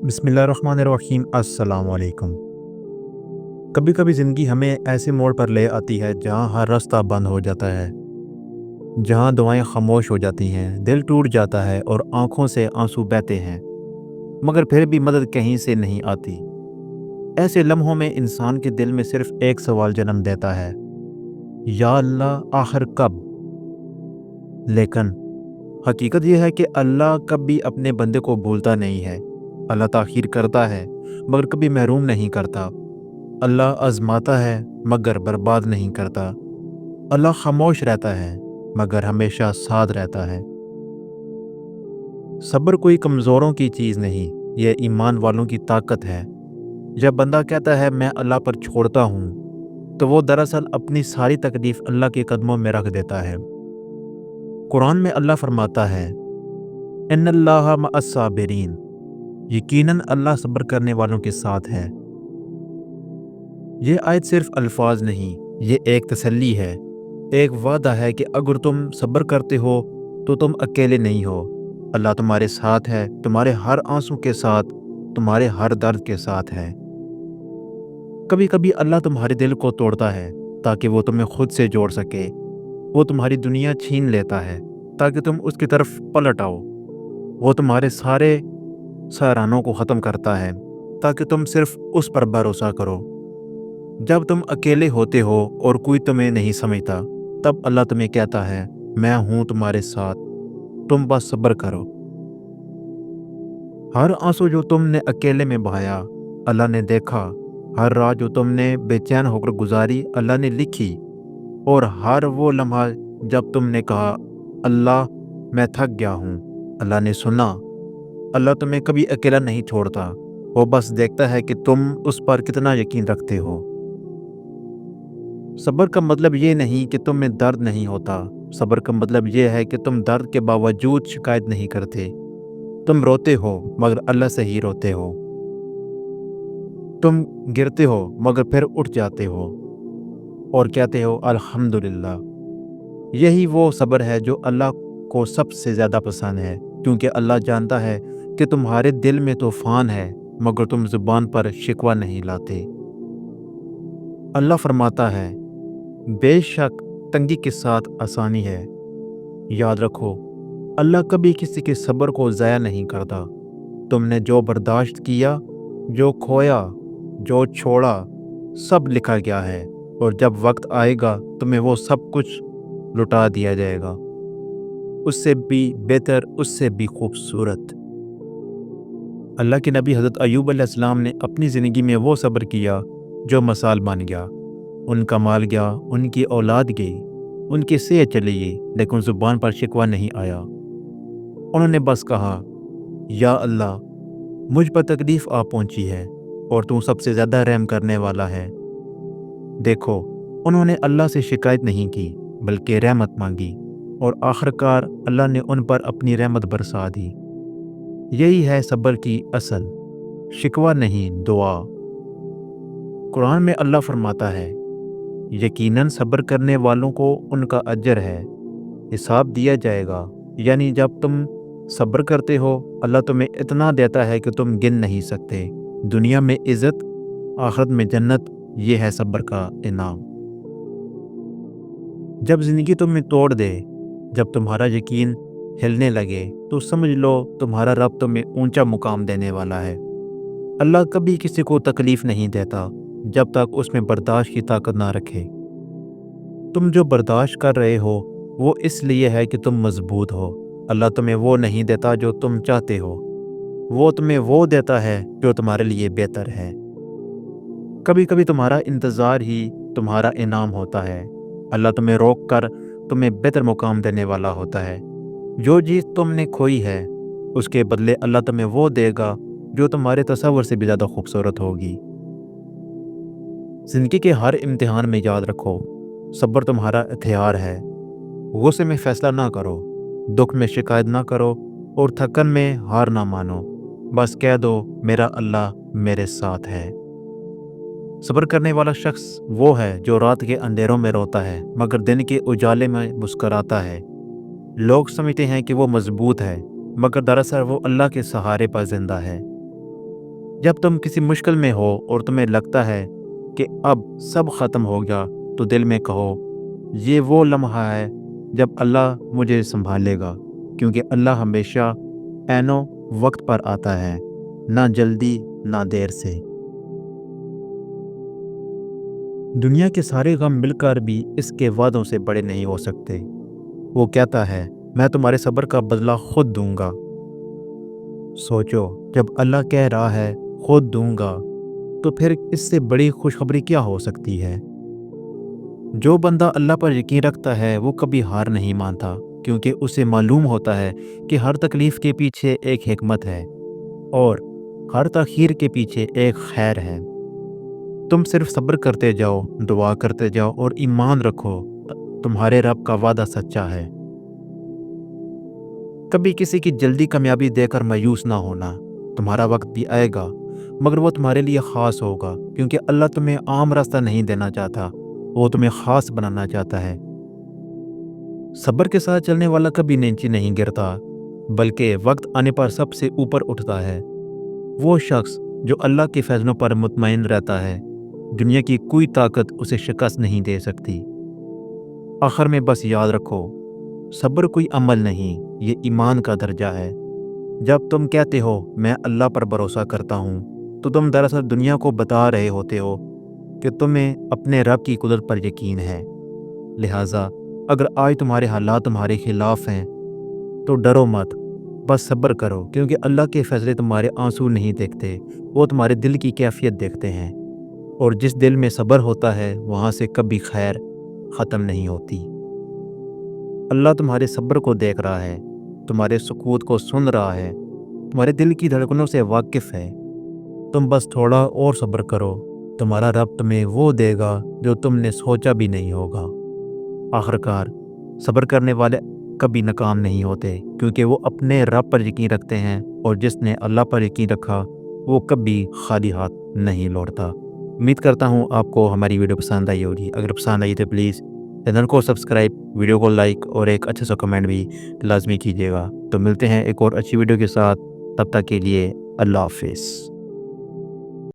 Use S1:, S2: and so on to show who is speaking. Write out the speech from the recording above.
S1: बिस्मिल्लाहिर्रहमानिर्रहीम। अस्सलाम वालेकुम। कभी कभी ज़िंदगी हमें ऐसे मोड़ पर ले आती है जहाँ हर रास्ता बंद हो जाता है, जहाँ दुआएं खामोश हो जाती हैं, दिल टूट जाता है और आंखों से आंसू बहते हैं, मगर फिर भी मदद कहीं से नहीं आती। ऐसे लम्हों में इंसान के दिल में सिर्फ एक सवाल जन्म देता है, या अल्लाह आखिर कब। लेकिन हकीकत यह है कि अल्लाह कभी अपने बंदे को भूलता नहीं है। अल्लाह ताखीर करता है मगर कभी महरूम नहीं करता। अल्लाह आजमाता है मगर बर्बाद नहीं करता। अल्लाह खामोश रहता है मगर हमेशा साथ रहता है। सब्र कोई कमज़ोरों की चीज़ नहीं, यह ईमान वालों की ताकत है। जब बंदा कहता है मैं अल्लाह पर छोड़ता हूँ, तो वो दरअसल अपनी सारी तकलीफ अल्लाह के कदमों में रख देता है। कुरान में अल्लाह फरमाता है, इन्नल्लाह मअस्साबिरीन, यकीनन अल्लाह सब्र करने वालों के साथ है। ये आयत सिर्फ अल्फाज नहीं, ये एक तसल्ली है, एक वादा है कि अगर तुम सब्र करते हो तो तुम अकेले नहीं हो। अल्लाह तुम्हारे साथ है, तुम्हारे हर आंसू के साथ, तुम्हारे हर दर्द के साथ है। कभी कभी अल्लाह तुम्हारे दिल को तोड़ता है ताकि वो तुम्हें खुद से जोड़ सके। वो तुम्हारी दुनिया छीन लेता है ताकि तुम उसकी तरफ पलट आओ। वो तुम्हारे सारे सहारानों को ख़त्म करता है ताकि तुम सिर्फ उस पर भरोसा करो। जब तुम अकेले होते हो और कोई तुम्हें नहीं समझता, तब अल्लाह तुम्हें कहता है, मैं हूँ तुम्हारे साथ, तुम बस सब्र करो। हर आंसू जो तुमने अकेले में बहाया, अल्लाह ने देखा। हर रात जो तुमने बेचैन होकर गुजारी, अल्लाह ने लिखी। और हर वो लम्हा जब तुमने कहा, अल्लाह मैं थक गया हूँ, अल्लाह ने सुना। अल्लाह तुम्हें कभी अकेला नहीं छोड़ता, वो बस देखता है कि तुम उस पर कितना यकीन रखते हो। सब्र का मतलब ये नहीं कि तुम में दर्द नहीं होता। सब्र का मतलब ये है कि तुम दर्द के बावजूद शिकायत नहीं करते। तुम रोते हो मगर अल्लाह से ही रोते हो। तुम गिरते हो मगर फिर उठ जाते हो और कहते हो अल्हम्दुलिल्लाह। यही वो सब्र है जो अल्लाह को सबसे ज़्यादा पसंद है, क्योंकि अल्लाह जानता है कि तुम्हारे दिल में तूफ़ान है मगर तुम ज़ुबान पर शिकवा नहीं लाते। अल्लाह फरमाता है, बेशक तंगी के साथ आसानी है। याद रखो, अल्लाह कभी किसी के सब्र को ज़ाया नहीं करता। तुमने जो बर्दाश्त किया, जो खोया, जो छोड़ा, सब लिखा गया है, और जब वक्त आएगा तुम्हें वो सब कुछ लुटा दिया जाएगा, उससे भी बेहतर, उससे भी खूबसूरत। अल्लाह के नबी हज़रत अय्यूब अलैहिस्सलाम ने अपनी ज़िंदगी में वो सब्र किया जो मिसाल बन गया। उनका माल गया, उनकी औलाद गई, उनकी सेहत चली गई, लेकिन ज़ुबान पर शिकवा नहीं आया। उन्होंने बस कहा, या अल्लाह मुझ पर तकलीफ़ आ पहुंची है और तू सबसे ज़्यादा रहम करने वाला है। देखो, उन्होंने अल्लाह से शिकायत नहीं की बल्कि रहमत मांगी, और आखिरकार अल्लाह ने उन पर अपनी रहमत बरसा दी। यही है सब्र की असल, शिकवा नहीं, दुआ। कुरान में अल्लाह फरमाता है, यकीनन सब्र करने वालों को उनका अजर है, हिसाब दिया जाएगा। यानी जब तुम सब्र करते हो, अल्लाह तुम्हें इतना देता है कि तुम गिन नहीं सकते। दुनिया में इज़्ज़त, आखिरत में जन्नत, ये है सब्र का इनाम। जब ज़िंदगी तुम्हें तोड़ दे, जब तुम्हारा यकीन हिलने लगे, तो समझ लो तुम्हारा रब तुम्हें ऊंचा मुकाम देने वाला है। अल्लाह कभी किसी को तकलीफ़ नहीं देता जब तक उसमें बर्दाश्त की ताकत ना रखे। तुम जो बर्दाश्त कर रहे हो वो इसलिए है कि तुम मजबूत हो। अल्लाह तुम्हें वो नहीं देता जो तुम चाहते हो, वो तुम्हें वो देता है जो तुम्हारे लिए बेहतर है। कभी कभी तुम्हारा इंतज़ार ही तुम्हारा इनाम होता है। अल्लाह तुम्हें रोक कर तुम्हें बेहतर मुकाम देने वाला होता है। जो चीज़ तुमने खोई है, उसके बदले अल्लाह तुम्हें वो देगा जो तुम्हारे तसव्वुर से भी ज़्यादा खूबसूरत होगी। ज़िंदगी के हर इम्तिहान में याद रखो, सब्र तुम्हारा इख्तियार है। गुस्से में फ़ैसला ना करो, दुख में शिकायत ना करो, और थकन में हार ना मानो। बस कह दो, मेरा अल्लाह मेरे साथ है। सब्र करने वाला शख्स वो है जो रात के अंधेरों में रोता है मगर दिन के उजाले में मुस्कराता है। लोग समझते हैं कि वो मजबूत है, मगर दरअसल वो अल्लाह के सहारे पर जिंदा है। جب تم کسی مشکل میں ہو اور تمہیں لگتا ہے کہ اب سب ختم ہو گیا تو دل میں کہو یہ وہ لمحہ ہے جب اللہ مجھے سنبھالے گا، کیونکہ اللہ ہمیشہ عین و وقت پر آتا ہے، نہ جلدی نہ دیر سے۔ دنیا کے سارے غم مل کر بھی اس کے وعدوں سے بڑے نہیں ہو سکتے۔ وہ کہتا ہے میں تمہارے صبر کا بدلہ خود دوں گا۔ سوچو، جب اللہ کہہ رہا ہے خود دوں گا تو پھر اس سے بڑی خوشخبری کیا ہو سکتی ہے؟ جو بندہ اللہ پر یقین رکھتا ہے وہ کبھی ہار نہیں مانتا، کیونکہ اسے معلوم ہوتا ہے کہ ہر تکلیف کے پیچھے ایک حکمت ہے اور ہر تاخیر کے پیچھے ایک خیر ہے۔ تم صرف صبر کرتے جاؤ، دعا کرتے جاؤ اور ایمان رکھو، تمہارے رب کا وعدہ سچا ہے۔ کبھی کسی کی جلدی کامیابی دے کر مایوس نہ ہونا، تمہارا وقت بھی آئے گا مگر وہ تمہارے لیے خاص ہوگا، کیونکہ اللہ تمہیں عام راستہ نہیں دینا چاہتا، وہ تمہیں خاص بنانا چاہتا ہے۔ صبر کے ساتھ چلنے والا کبھی نیچے نہیں گرتا، بلکہ وقت آنے پر سب سے اوپر اٹھتا ہے۔ وہ شخص جو اللہ کے فیصلوں پر مطمئن رہتا ہے، دنیا کی کوئی طاقت اسے شکست نہیں دے سکتی۔ آخر میں بس یاد رکھو، صبر کوئی عمل نہیں، یہ ایمان کا درجہ ہے۔ جب تم کہتے ہو میں اللہ پر بھروسہ کرتا ہوں تو تم دراصل دنیا کو بتا رہے ہوتے ہو کہ تمہیں اپنے رب کی قدرت پر یقین ہے۔ لہٰذا اگر آج تمہارے حالات تمہارے خلاف ہیں تو ڈرو مت، بس صبر کرو، کیونکہ اللہ کے فیصلے تمہارے آنسو نہیں دیکھتے، وہ تمہارے دل کی کیفیت دیکھتے ہیں، اور جس دل میں صبر ہوتا ہے وہاں سے کبھی خیر ختم نہیں ہوتی۔ اللہ تمہارے صبر کو دیکھ رہا ہے، تمہارے سکوت کو سن رہا ہے، تمہارے دل کی دھڑکنوں سے واقف ہے۔ تم بس تھوڑا اور صبر کرو، تمہارا رب تمہیں وہ دے گا جو تم نے سوچا بھی نہیں ہوگا۔ آخرکار صبر کرنے والے کبھی ناکام نہیں ہوتے، کیونکہ وہ اپنے رب پر یقین رکھتے ہیں، اور جس نے اللہ پر یقین رکھا وہ کبھی خالی ہاتھ نہیں لوٹتا۔ امید کرتا ہوں آپ کو ہماری ویڈیو پسند آئی ہوگی۔ اگر پسند آئی تو پلیز چینل کو سبسکرائب، ویڈیو کو لائک اور ایک اچھا سا کمنٹ بھی لازمی کیجیے گا۔ تو ملتے ہیں ایک اور اچھی ویڈیو کے ساتھ، تب تک کے لیے اللہ حافظ۔